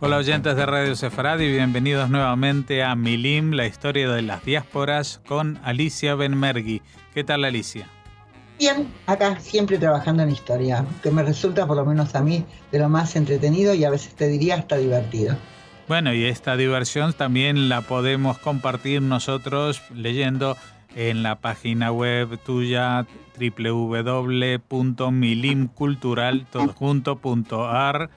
Hola oyentes de Radio Sefarad y bienvenidos nuevamente a Milim, la historia de las diásporas con Alicia Benmergui. ¿Qué tal, Alicia? Bien, acá siempre trabajando en historia, que me resulta por lo menos a mí de lo más entretenido y a veces te diría hasta divertido. Bueno, y esta diversión también la podemos compartir nosotros leyendo en la página web tuya www.milimcultural.ar.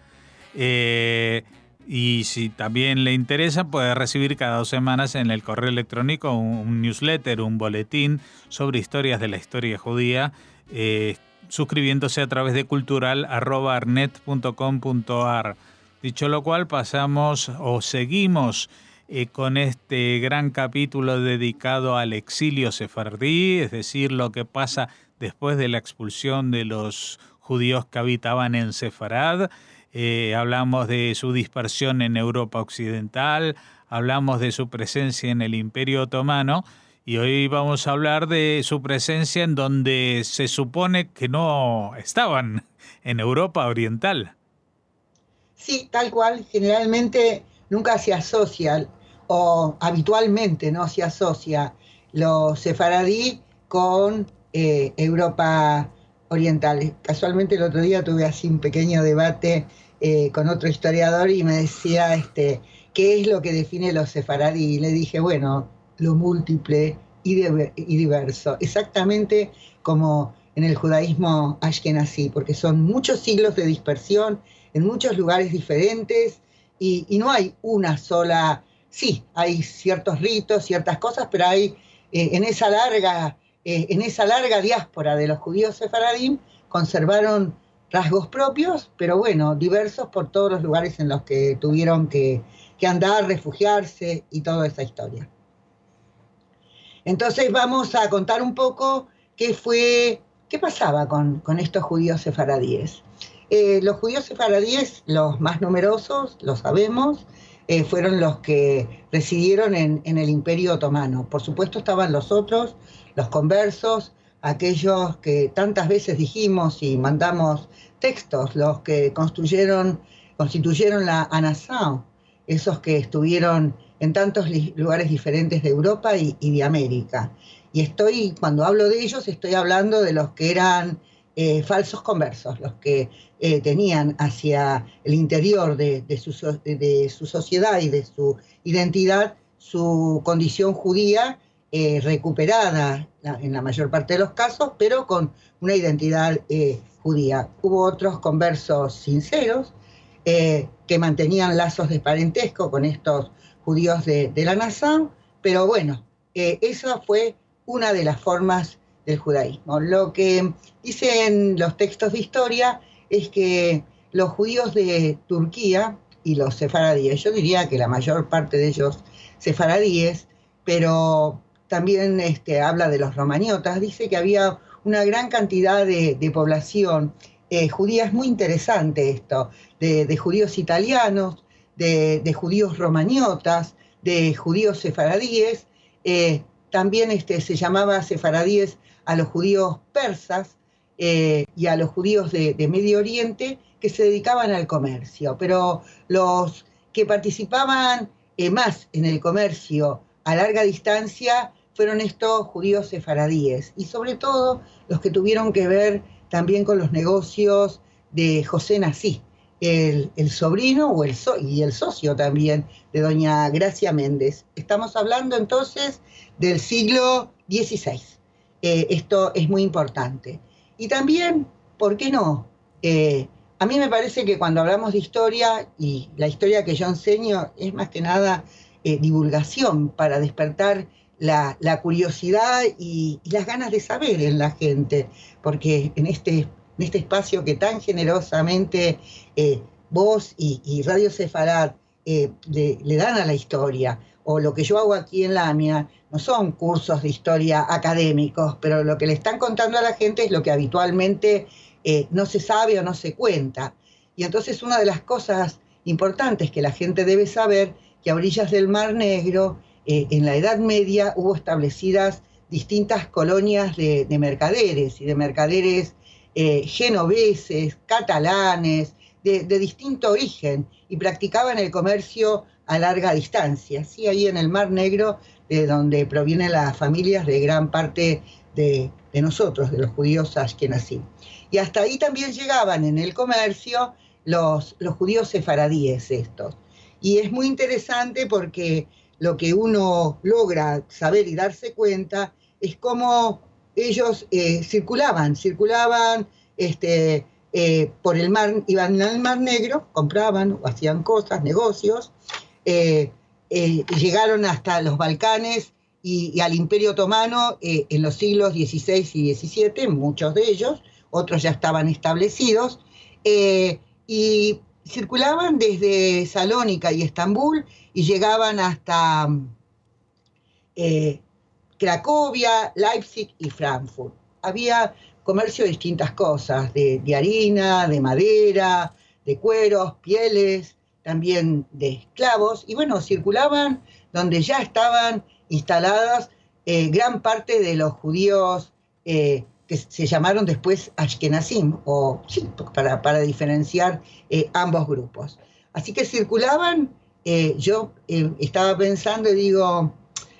Y si también le interesa, puede recibir cada 2 semanas en el correo electrónico un newsletter, un boletín sobre historias de la historia judía, suscribiéndose a través de cultural@arnet.com.ar. Dicho lo cual, pasamos o seguimos con este gran capítulo dedicado al exilio sefardí, es decir, lo que pasa después de la expulsión de los judíos que habitaban en Sefarad. Hablamos de su dispersión en Europa Occidental, hablamos de su presencia en el Imperio Otomano y hoy vamos a hablar de su presencia en donde se supone que no estaban, en Europa Oriental. Sí, tal cual, generalmente nunca se asocia, o habitualmente no se asocia los sefaradí con Europa Oriental. Casualmente el otro día tuve así un pequeño debate con otro historiador y me decía qué es lo que define los sefaradí. Y le dije, bueno, lo múltiple y diverso, exactamente como en el judaísmo ashkenazí, porque son muchos siglos de dispersión en muchos lugares diferentes y no hay una sola. Sí, hay ciertos ritos, ciertas cosas, pero hay en esa larga diáspora de los judíos sefaradim conservaron rasgos propios, pero bueno, diversos por todos los lugares en los que tuvieron que andar, refugiarse y toda esa historia. Entonces vamos a contar un poco qué pasaba con estos judíos sefaradíes. Los judíos sefaradíes, los más numerosos, lo sabemos, fueron los que residieron en el Imperio Otomano. Por supuesto estaban los otros, los conversos, aquellos que tantas veces dijimos y mandamos textos, los que constituyeron la Anasao, esos que estuvieron en tantos lugares diferentes de Europa y de América. Y cuando hablo de ellos, estoy hablando de los que eran falsos conversos, los que tenían hacia el interior de su sociedad y de su identidad su condición judía recuperada en la mayor parte de los casos, pero con una identidad judía. Hubo otros conversos sinceros que mantenían lazos de parentesco con estos judíos de la nación, pero bueno, esa fue una de las formas del judaísmo. Lo que dicen los textos de historia es que los judíos de Turquía y los sefaradíes, yo diría que la mayor parte de ellos sefaradíes, pero también habla de los romaniotas, dice que había una gran cantidad de población judía. Es muy interesante esto, de judíos italianos, de judíos romaniotas, de judíos sefaradíes, también se llamaba sefaradíes a los judíos persas y a los judíos de Medio Oriente que se dedicaban al comercio, pero los que participaban más en el comercio a larga distancia fueron estos judíos sefaradíes y sobre todo los que tuvieron que ver también con los negocios de José Nasí, el sobrino y el socio también de doña Gracia Méndez. Estamos hablando entonces del siglo XVI. Esto es muy importante. Y también, ¿por qué no? A mí me parece que cuando hablamos de historia, y la historia que yo enseño es más que nada divulgación para despertar la curiosidad y las ganas de saber en la gente, porque en este espacio que tan generosamente vos y Radio Sefarad le dan a la historia, o lo que yo hago aquí en Lamia, no son cursos de historia académicos, pero lo que le están contando a la gente es lo que habitualmente no se sabe o no se cuenta. Y entonces una de las cosas importantes que la gente debe saber, que a orillas del Mar Negro, en la Edad Media, hubo establecidas distintas colonias de mercaderes, y de mercaderes genoveses, catalanes, de distinto origen y practicaban el comercio a larga distancia, ¿sí? Ahí en el Mar Negro, de donde provienen las familias de gran parte de nosotros, de los judíos ashkenazí. Y hasta ahí también llegaban en el comercio los judíos sefaradíes estos. Y es muy interesante porque lo que uno logra saber y darse cuenta es cómo ellos circulaban por el mar, iban al Mar Negro, compraban o hacían cosas, negocios, llegaron hasta los Balcanes y al Imperio Otomano en los siglos XVI y XVII, muchos de ellos, otros ya estaban establecidos, y circulaban desde Salónica y Estambul y llegaban hasta Cracovia, Leipzig y Frankfurt. Había comercio de distintas cosas, de harina, de madera, de cueros, pieles, también de esclavos, y bueno, circulaban donde ya estaban instaladas gran parte de los judíos que se llamaron después Ashkenazim, o sí, para diferenciar ambos grupos. Así que circulaban, yo estaba pensando y digo,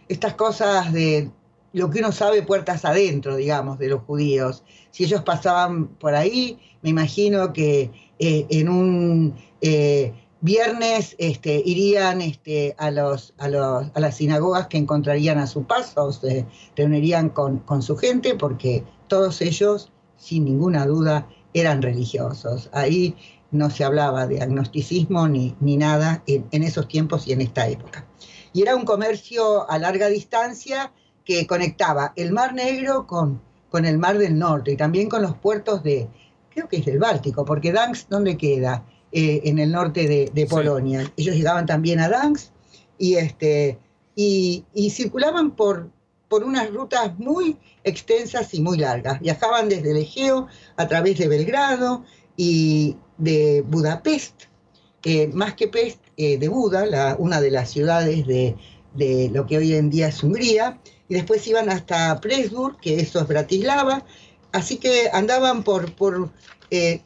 estas cosas de lo que uno sabe puertas adentro, digamos, de los judíos. Si ellos pasaban por ahí, me imagino que en un viernes irían a las sinagogas que encontrarían a su paso, se reunirían con su gente, porque todos ellos, sin ninguna duda, eran religiosos. Ahí no se hablaba de agnosticismo ni nada en esos tiempos y en esta época. Y era un comercio a larga distancia que conectaba el Mar Negro con el Mar del Norte y también con los puertos creo que es del Báltico, porque Gdansk, ¿dónde queda? En el norte de Polonia. Sí. Ellos llegaban también a Gdansk y circulaban por unas rutas muy extensas y muy largas. Viajaban desde el Egeo a través de Belgrado y de Budapest, más que Pest, de Buda, una de las ciudades de lo que hoy en día es Hungría, y después iban hasta Pressburg, que eso es Bratislava, así que andaban por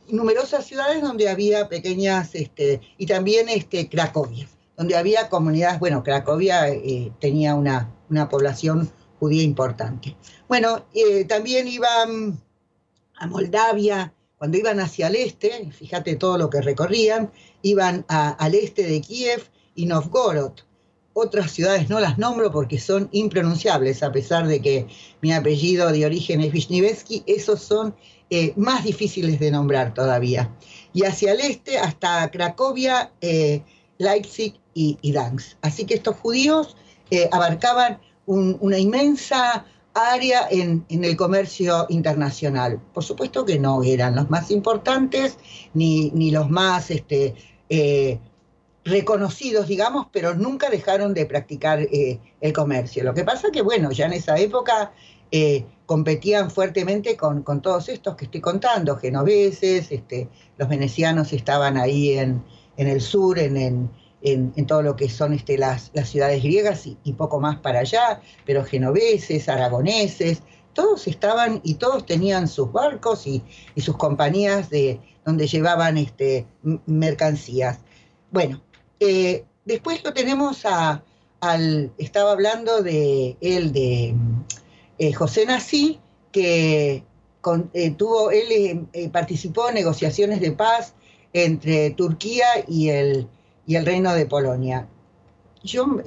numerosas ciudades donde había pequeñas, y también Cracovia, donde había comunidades. Bueno, Cracovia tenía una población judía importante. Bueno, también iban a Moldavia, cuando iban hacia el este, fíjate todo lo que recorrían, iban al este de Kiev y Novgorod. Otras ciudades no las nombro porque son impronunciables, a pesar de que mi apellido de origen es Vishnevetsky, esos son más difíciles de nombrar todavía. Y hacia el este hasta Cracovia, Leipzig y Gdansk. Así que estos judíos abarcaban una inmensa área en el comercio internacional. Por supuesto que no eran los más importantes ni los más reconocidos, digamos, pero nunca dejaron de practicar el comercio. Lo que pasa que, bueno, ya en esa época competían fuertemente con todos estos que estoy contando, genoveses, los venecianos estaban ahí en el sur, en todo lo que son las ciudades griegas y poco más para allá, pero genoveses, aragoneses, todos estaban y todos tenían sus barcos y sus compañías donde llevaban mercancías. Bueno, después lo tenemos estaba hablando de él, de José Nassí, que participó en negociaciones de paz entre Turquía y el Reino de Polonia. Yo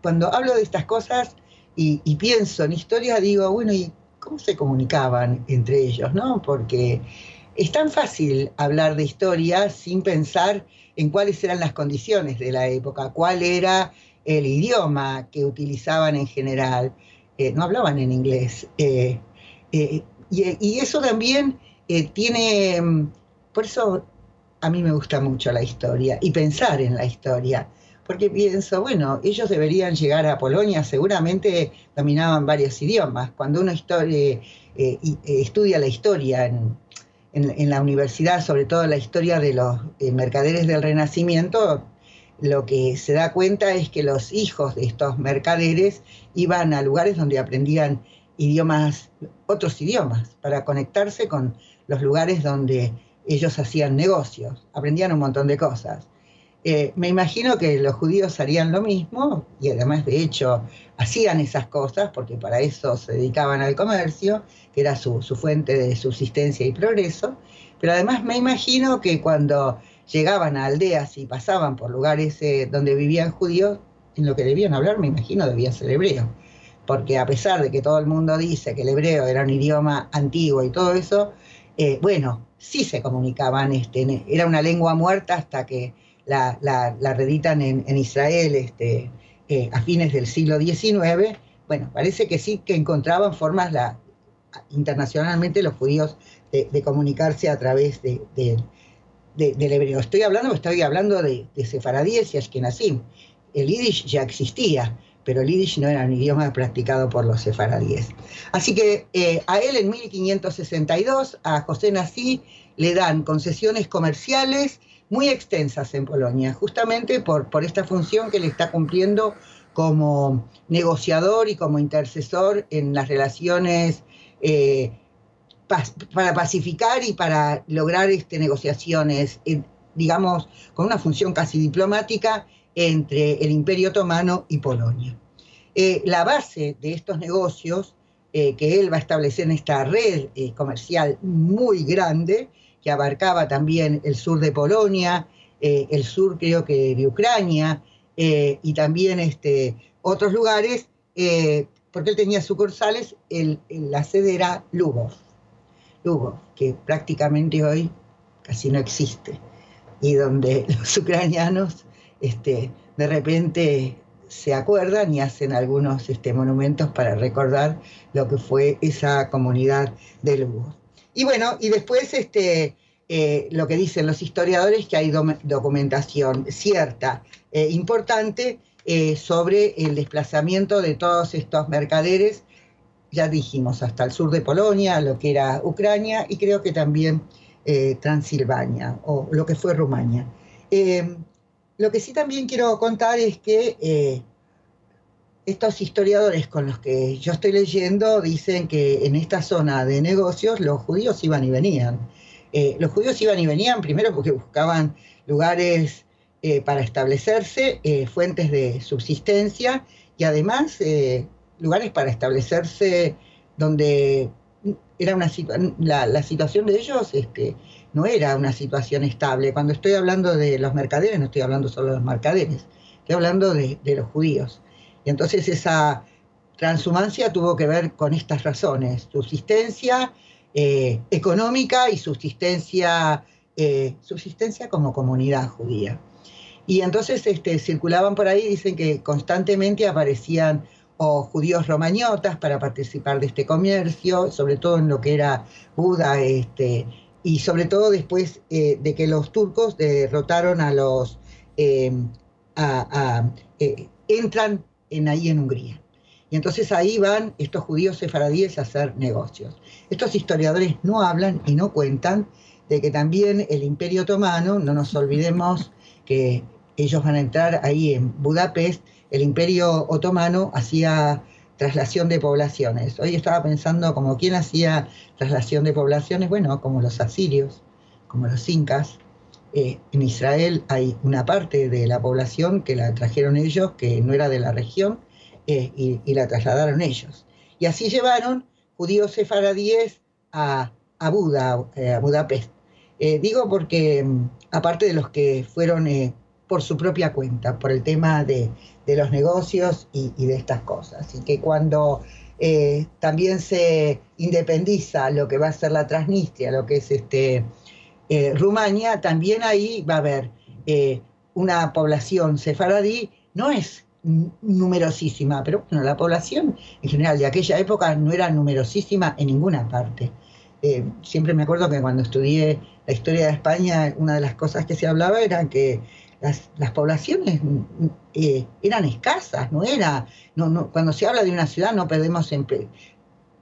cuando hablo de estas cosas y pienso en historia, digo, bueno, ¿y cómo se comunicaban entre ellos, no? Porque es tan fácil hablar de historia sin pensar en cuáles eran las condiciones de la época, cuál era el idioma que utilizaban en general. No hablaban en inglés. Y eso también tiene, por eso a mí me gusta mucho la historia y pensar en la historia, porque pienso, bueno, ellos deberían llegar a Polonia, seguramente dominaban varios idiomas. Cuando uno estudia la historia en la universidad, sobre todo la historia de los mercaderes del Renacimiento, lo que se da cuenta es que los hijos de estos mercaderes iban a lugares donde aprendían otros idiomas, para conectarse con los lugares donde ellos hacían negocios, aprendían un montón de cosas. Me imagino que los judíos harían lo mismo, y además de hecho hacían esas cosas porque para eso se dedicaban al comercio, que era su fuente de subsistencia y progreso, pero además me imagino que cuando llegaban a aldeas y pasaban por lugares donde vivían judíos, en lo que debían hablar, me imagino, debía ser hebreo, porque a pesar de que todo el mundo dice que el hebreo era un idioma antiguo y todo eso, bueno, sí se comunicaban, era una lengua muerta hasta que la reeditan en Israel a fines del siglo XIX. Bueno, parece que sí que encontraban formas internacionalmente los judíos de comunicarse a través del hebreo. Estoy hablando de sefaradíes y ashkenazim. El yiddish ya existía, pero el yiddish no era un idioma practicado por los sefaradíes. Así que a él en 1562, a José Nassí, le dan concesiones comerciales muy extensas en Polonia, justamente por esta función que le está cumpliendo como negociador y como intercesor en las relaciones para pacificar y para lograr negociaciones, digamos, con una función casi diplomática entre el Imperio Otomano y Polonia. La base de estos negocios que él va a establecer en esta red comercial muy grande, que abarcaba también el sur de Polonia, el sur creo que de Ucrania, y también otros lugares, porque él tenía sucursales, la sede era Lubov, que prácticamente hoy casi no existe, y donde los ucranianos de repente se acuerdan y hacen algunos monumentos para recordar lo que fue esa comunidad de Lubov. Y bueno, y después lo que dicen los historiadores, que hay documentación cierta, importante, sobre el desplazamiento de todos estos mercaderes, ya dijimos, hasta el sur de Polonia, lo que era Ucrania, y creo que también Transilvania, o lo que fue Rumania. Lo que sí también quiero contar es que estos historiadores con los que yo estoy leyendo dicen que en esta zona de negocios los judíos iban y venían. Los judíos iban y venían primero porque buscaban lugares para establecerse, fuentes de subsistencia, y además lugares para establecerse donde era la situación de ellos no era una situación estable. Cuando estoy hablando de los mercaderes, no estoy hablando solo de los mercaderes, estoy hablando de los judíos. Y entonces esa transhumancia tuvo que ver con estas razones: subsistencia económica y subsistencia como comunidad judía. Y entonces circulaban por ahí, dicen que constantemente aparecían judíos romañotas para participar de este comercio, sobre todo en lo que era Buda, y sobre todo después de que los turcos derrotaron a los... entran ahí en Hungría. Y entonces ahí van estos judíos sefaradíes a hacer negocios. Estos historiadores no hablan y no cuentan de que también el Imperio Otomano, no nos olvidemos que ellos van a entrar ahí en Budapest, el Imperio Otomano hacía traslación de poblaciones. Hoy estaba pensando como quién hacía traslación de poblaciones, bueno, como los asirios, como los incas. En Israel hay una parte de la población que la trajeron ellos, que no era de la región, y la trasladaron ellos. Y así llevaron judíos sefaradíes a Budapest. Digo porque, aparte de los que fueron por su propia cuenta, por el tema de los negocios y de estas cosas. Así que cuando también se independiza lo que va a ser la Transnistria, lo que es Rumania, también ahí va a haber una población sefaradí. No es numerosísima, pero bueno, la población en general de aquella época no era numerosísima en ninguna parte. Siempre me acuerdo que cuando estudié la historia de España, una de las cosas que se hablaba era que las poblaciones eran escasas, cuando se habla de una ciudad no podemos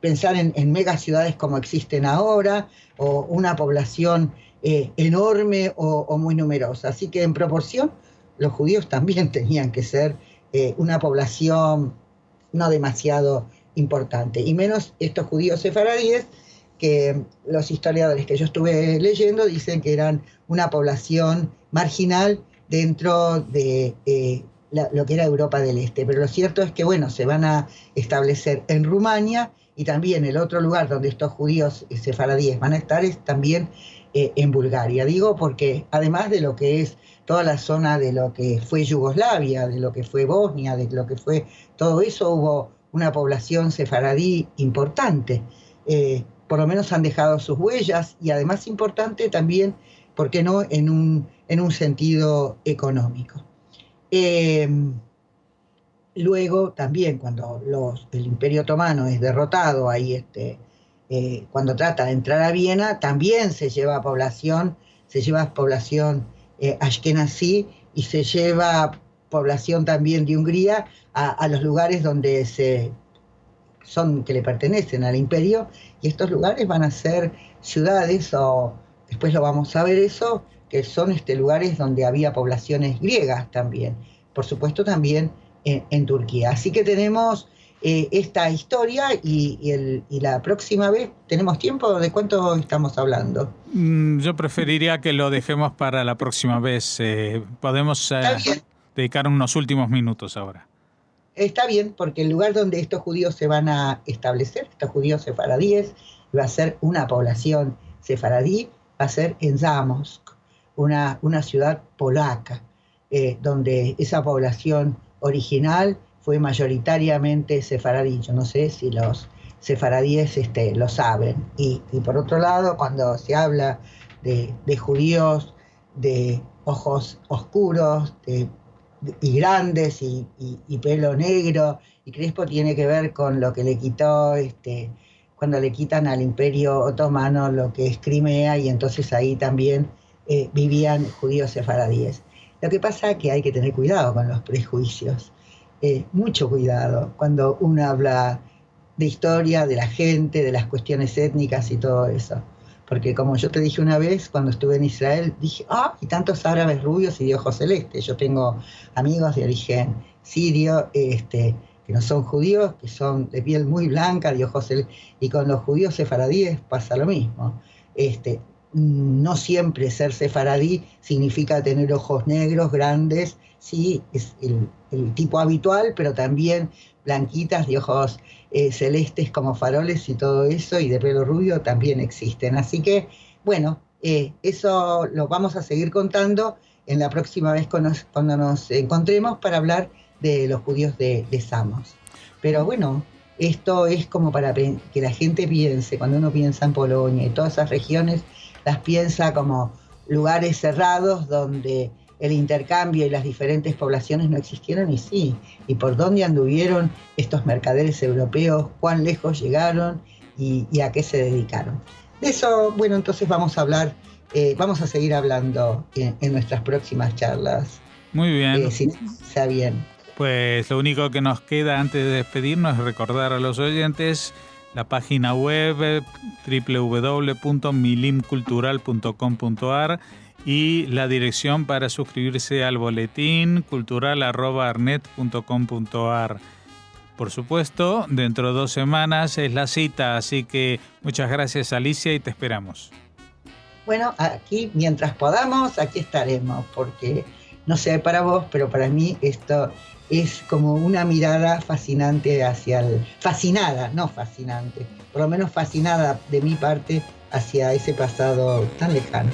pensar en megaciudades como existen ahora, o una población enorme o muy numerosa. Así que en proporción los judíos también tenían que ser una población no demasiado importante, y menos estos judíos sefaradíes que los historiadores que yo estuve leyendo dicen que eran una población marginal dentro de lo que era Europa del Este. Pero lo cierto es que, bueno, se van a establecer en Rumania, y también el otro lugar donde estos judíos sefaradíes van a estar es también en Bulgaria. Digo porque además de lo que es toda la zona de lo que fue Yugoslavia, de lo que fue Bosnia, de lo que fue todo eso, hubo una población sefaradí importante. Por lo menos han dejado sus huellas, y además importante también, ¿por qué no?, en un sentido económico. Luego también cuando el Imperio Otomano es derrotado, ahí cuando trata de entrar a Viena, también se lleva población ashkenazí, y se lleva población también de Hungría a los lugares donde que le pertenecen al imperio, y estos lugares van a ser ciudades, o después lo vamos a ver eso, que son lugares donde había poblaciones griegas también, por supuesto también en Turquía. Así que tenemos esta historia, y la próxima vez, ¿tenemos tiempo? ¿De cuánto estamos hablando? Yo preferiría que lo dejemos para la próxima vez. Podemos dedicar unos últimos minutos ahora. Está bien, porque el lugar donde estos judíos se van a establecer, estos judíos sefaradíes, va a ser una población sefaradí, va a ser en Zamość, una ciudad polaca, donde esa población original fue mayoritariamente sefaradí. Yo no sé si los sefaradíes lo saben. Y por otro lado, cuando se habla de judíos de ojos oscuros, y grandes, y pelo negro y crespo, tiene que ver con lo que le quitó cuando le quitan al Imperio Otomano lo que es Crimea, y entonces ahí también vivían judíos sefaradíes. Lo que pasa es que hay que tener cuidado con los prejuicios, mucho cuidado cuando uno habla de historia, de la gente, de las cuestiones étnicas y todo eso. Porque como yo te dije una vez, cuando estuve en Israel, dije, y tantos árabes rubios y de ojos celestes. Yo tengo amigos de origen sirio, que no son judíos, que son de piel muy blanca, de ojos celestes, y con los judíos sefaradíes pasa lo mismo. No siempre ser sefaradí significa tener ojos negros, grandes, sí, es el tipo habitual, pero también blanquitas, de ojos celestes como faroles y todo eso, y de pelo rubio también existen. Así que, bueno, eso lo vamos a seguir contando en la próxima vez cuando nos encontremos para hablar de los judíos de Samos. Pero bueno, esto es como para que la gente piense, cuando uno piensa en Polonia y todas esas regiones, las piensa como lugares cerrados donde el intercambio y las diferentes poblaciones no existieron, y sí, y por dónde anduvieron estos mercaderes europeos, cuán lejos llegaron y a qué se dedicaron. De eso, bueno, entonces vamos a seguir hablando en nuestras próximas charlas. Muy bien. Si sea bien. Pues lo único que nos queda antes de despedirnos es recordar a los oyentes la página web www.milimcultural.com.ar y la dirección para suscribirse al boletín cultural@arnet.com.ar. Por supuesto, dentro de 2 semanas es la cita, así que muchas gracias, Alicia, y te esperamos. Bueno, aquí, mientras podamos, aquí estaremos, porque no sé para vos, pero para mí esto es como una mirada fascinante fascinada, no fascinante, por lo menos fascinada de mi parte hacia ese pasado tan lejano.